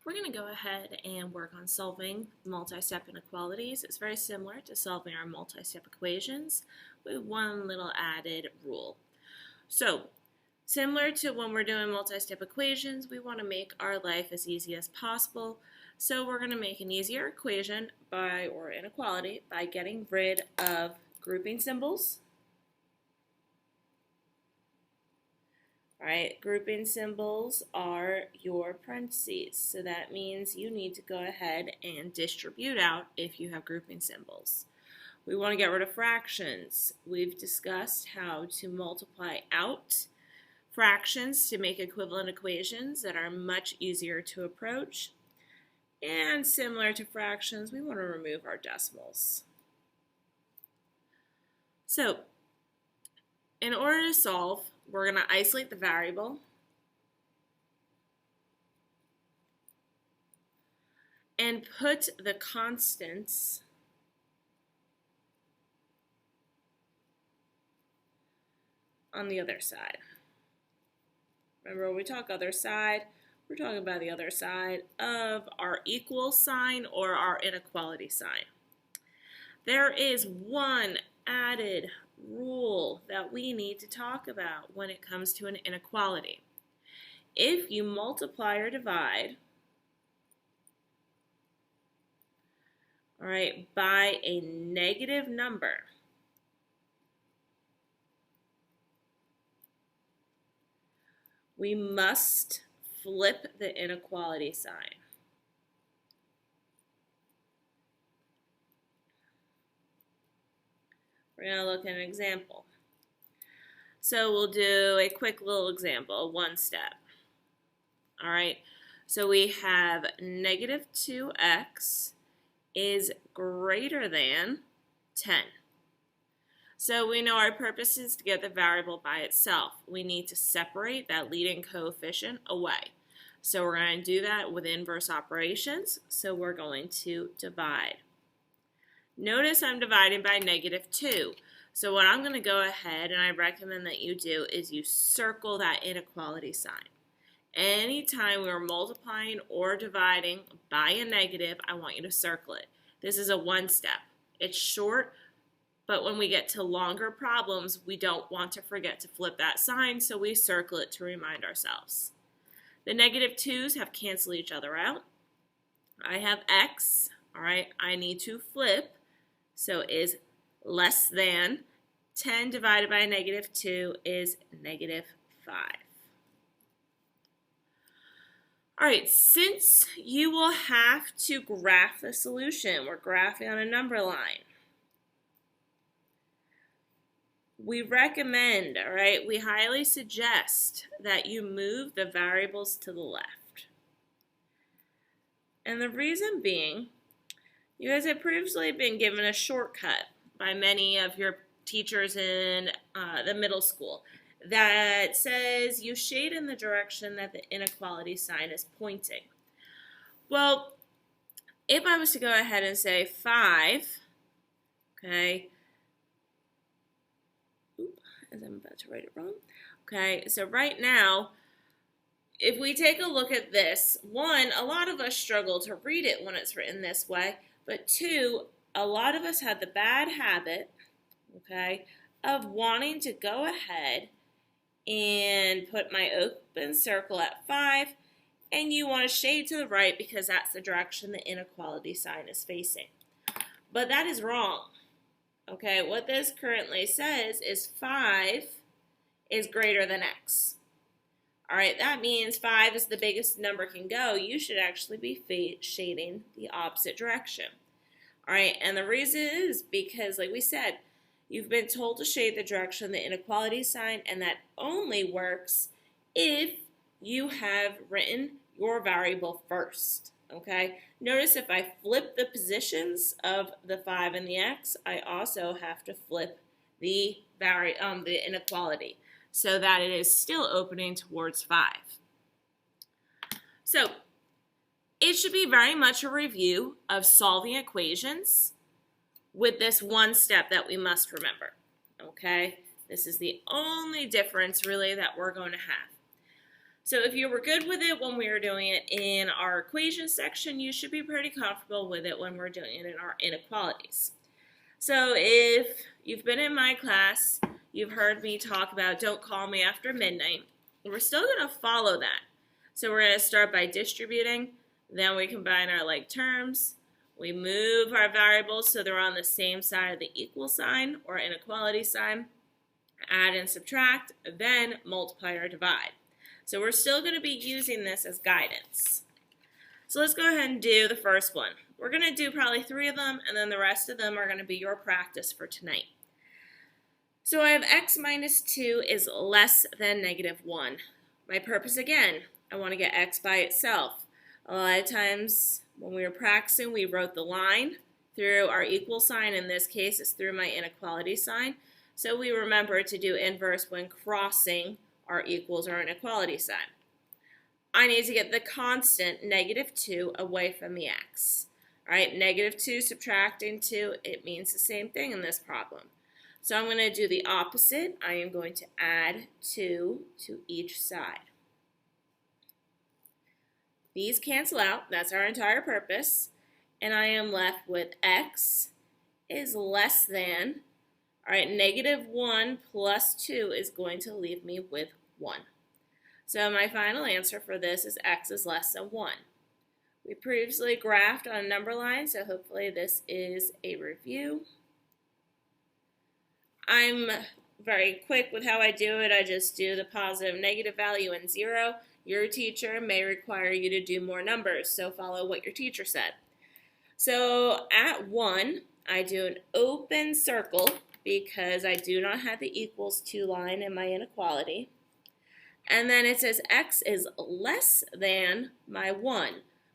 We're going to go ahead and work on solving multi-step inequalities. It's very similar to solving our multi-step equations with one little added rule. So, similar to when we're doing multi-step equations, we want to make our life as easy as possible. So we're going to make an easier equation or inequality by getting rid of grouping symbols. All right, grouping symbols are your parentheses, so that means you need to go ahead and distribute out if you have grouping symbols. We want to get rid of fractions. We've discussed how to multiply out fractions to make equivalent equations that are much easier to approach. And similar to fractions, we want to remove our decimals. So, in order to solve, we're going to isolate the variable and put the constants on the other side. Remember, when we talk other side, we're talking about the other side of our equal sign or our inequality sign. There is one added rule that we need to talk about when it comes to an inequality. If you multiply or divide, all right, by a negative number, we must flip the inequality sign. We're going to look at an example. So we'll do a quick little example, one step. All right, so we have negative 2x is greater than 10. So we know our purpose is to get the variable by itself. We need to separate that leading coefficient away. So we're going to do that with inverse operations. So we're going to divide. Notice I'm dividing by negative 2. So what I'm going to go ahead and I recommend that you do is you circle that inequality sign. Anytime we're multiplying or dividing by a negative, I want you to circle it. This is a one step. It's short, but when we get to longer problems, we don't want to forget to flip that sign, so we circle it to remind ourselves. The negative 2's have canceled each other out. I have x, all right, I need to flip. So is less than 10 divided by negative 2 is negative 5. All right, since you will have to graph the solution, we're graphing on a number line. We recommend, all right, we highly suggest that you move the variables to the left. And the reason being, you guys have previously been given a shortcut by many of your teachers in the middle school that says you shade in the direction that the inequality sign is pointing. Well, if I was to go ahead and say 5, okay, as I'm about to write it wrong, okay, so right now, if we take a look at this, one, a lot of us struggle to read it when it's written this way, but two, a lot of us have the bad habit, okay, of wanting to go ahead and put my open circle at 5, and you want to shade to the right because that's the direction the inequality sign is facing. But that is wrong. Okay, what this currently says is 5 is greater than x. All right, that means 5 is the biggest number can go. You should actually be shading the opposite direction. All right, and the reason is because, like we said, you've been told to shade the direction of the inequality sign, and that only works if you have written your variable first, okay? Notice if I flip the positions of the 5 and the x, I also have to flip the inequality so that it is still opening towards 5. So it should be very much a review of solving equations with this one step that we must remember, okay? This is the only difference really that we're going to have. So if you were good with it when we were doing it in our equation section, you should be pretty comfortable with it when we're doing it in our inequalities. So if you've been in my class, you've heard me talk about don't call me after midnight. We're still going to follow that. So we're going to start by distributing, then we combine our like terms. We move our variables so they're on the same side of the equal sign or inequality sign. Add and subtract, then multiply or divide. So we're still going to be using this as guidance. So let's go ahead and do the first one. We're going to do probably 3 of them, and then the rest of them are going to be your practice for tonight. So I have x minus 2 is less than negative 1. My purpose again, I want to get x by itself. A lot of times when we were practicing, we wrote the line through our equal sign. In this case, it's through my inequality sign. So we remember to do inverse when crossing our equals or inequality sign. I need to get the constant negative 2 away from the x. All right, negative 2 subtracting 2, it means the same thing in this problem. So I'm going to do the opposite. I am going to add 2 to each side. These cancel out. That's our entire purpose. And I am left with x is less than, all right, negative 1 plus 2 is going to leave me with 1. So my final answer for this is x is less than 1. We previously graphed on a number line, so hopefully this is a review. I'm very quick with how I do it. I just do the positive, negative value and 0. Your teacher may require you to do more numbers, so follow what your teacher said. So at 1, I do an open circle because I do not have the equals to line in my inequality. And then it says x is less than my 1.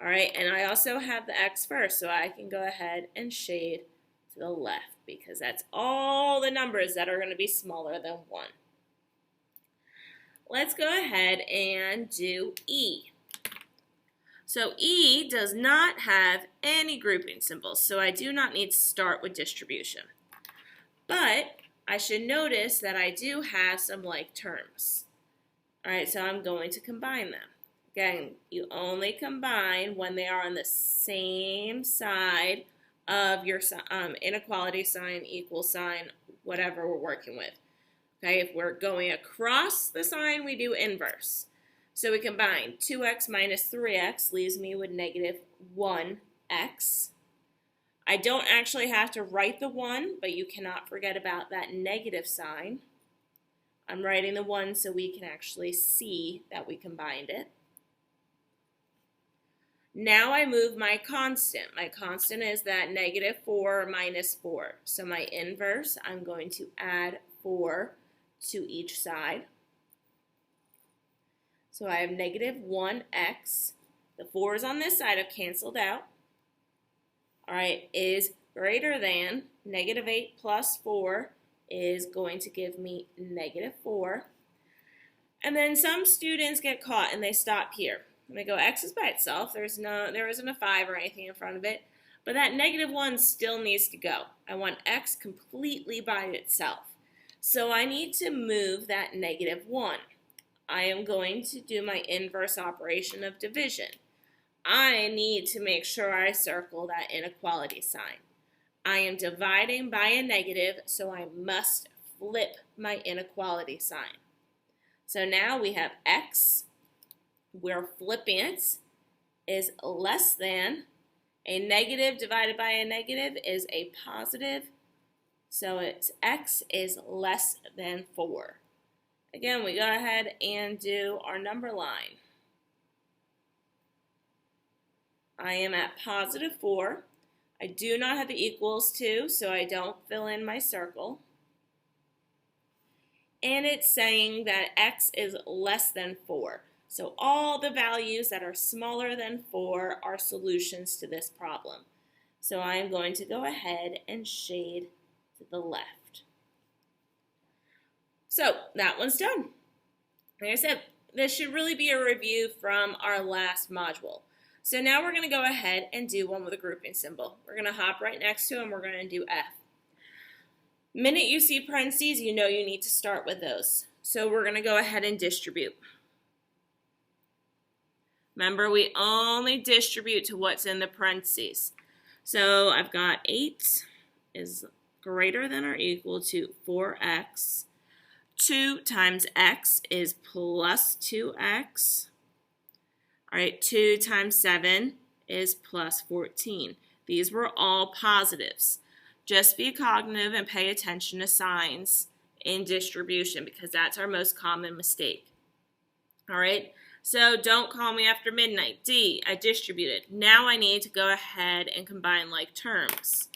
All right, and I also have the x first, so I can go ahead and shade to the left because that's all the numbers that are going to be smaller than 1. Let's go ahead and do E. So E does not have any grouping symbols, so I do not need to start with distribution. But I should notice that I do have some like terms. All right, so I'm going to combine them. Again, you only combine when they are on the same side of your inequality sign, equal sign, whatever we're working with. Okay, if we're going across the sign, we do inverse. So we combine 2x minus 3x leaves me with negative 1x. I don't actually have to write the 1, but you cannot forget about that negative sign. I'm writing the 1 so we can actually see that we combined it. Now I move my constant. My constant is that negative 4 minus 4. So my inverse, I'm going to add 4 to each side. So I have negative 1x. The 4's on this side have canceled out. All right, is greater than negative 8 plus 4 is going to give me negative 4. And then some students get caught and they stop here. And they go, x is by itself. There isn't a 5 or anything in front of it. But that negative 1 still needs to go. I want x completely by itself. So I need to move that negative 1. I am going to do my inverse operation of division. I need to make sure I circle that inequality sign. I am dividing by a negative, so I must flip my inequality sign. So now we have x, we're flipping it, is less than a negative divided by a negative is a positive. So it's x is less than 4. Again, we go ahead and do our number line. I am at positive 4. I do not have the equals to, so I don't fill in my circle. And it's saying that x is less than 4. So all the values that are smaller than 4 are solutions to this problem. So I'm going to go ahead and shade to the left. So that one's done. Like I said, this should really be a review from our last module. So now we're going to go ahead and do one with a grouping symbol. We're going to hop right next to it and we're going to do F. Minute you see parentheses, you know you need to start with those. So we're going to go ahead and distribute. Remember, we only distribute to what's in the parentheses. So I've got 8 is greater than or equal to 4x. 2 times x is plus 2x. All right, 2 times 7 is plus 14. These were all positives. Just be cognitive and pay attention to signs in distribution because that's our most common mistake. All right, so don't call me after midnight. D, I distributed. Now I need to go ahead and combine like terms.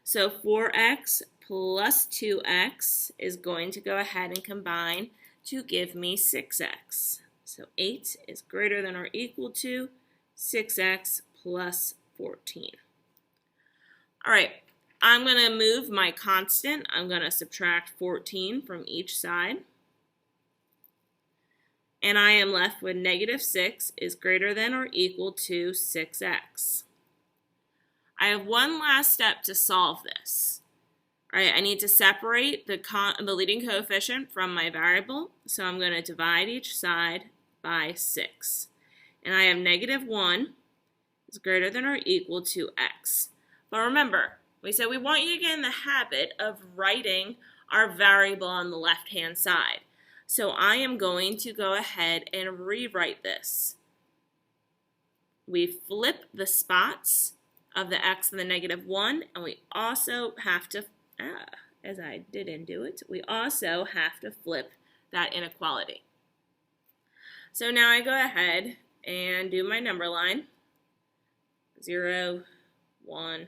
So 4x plus 2x is going to go ahead and combine to give me 6x. So 8 is greater than or equal to 6x plus 14. All right, I'm going to move my constant. I'm going to subtract 14 from each side. And I am left with negative 6 is greater than or equal to 6x. I have one last step to solve this. All right, I need to separate the leading coefficient from my variable. So I'm going to divide each side by 6. And I have negative 1 is greater than or equal to x. But remember, we said we want you to get in the habit of writing our variable on the left-hand side. So I am going to go ahead and rewrite this. We flip the spots of the x and the negative 1, and we also have to, as I didn't do it, we also have to flip that inequality. So now I go ahead and do my number line. 0, 1,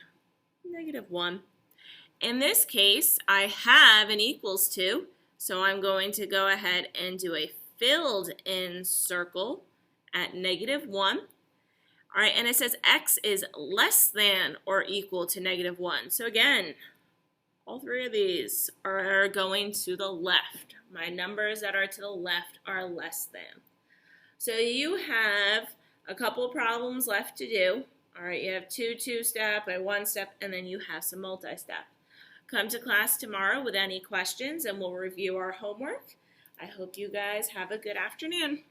negative 1. In this case, I have an equals to, so I'm going to go ahead and do a filled in circle at negative 1. All right, and it says x is less than or equal to negative 1. So again, all three of these are going to the left. My numbers that are to the left are less than. So you have a couple problems left to do. All right, you have 2 two-step, a 1-step, and then you have some multi-step. Come to class tomorrow with any questions, and we'll review our homework. I hope you guys have a good afternoon.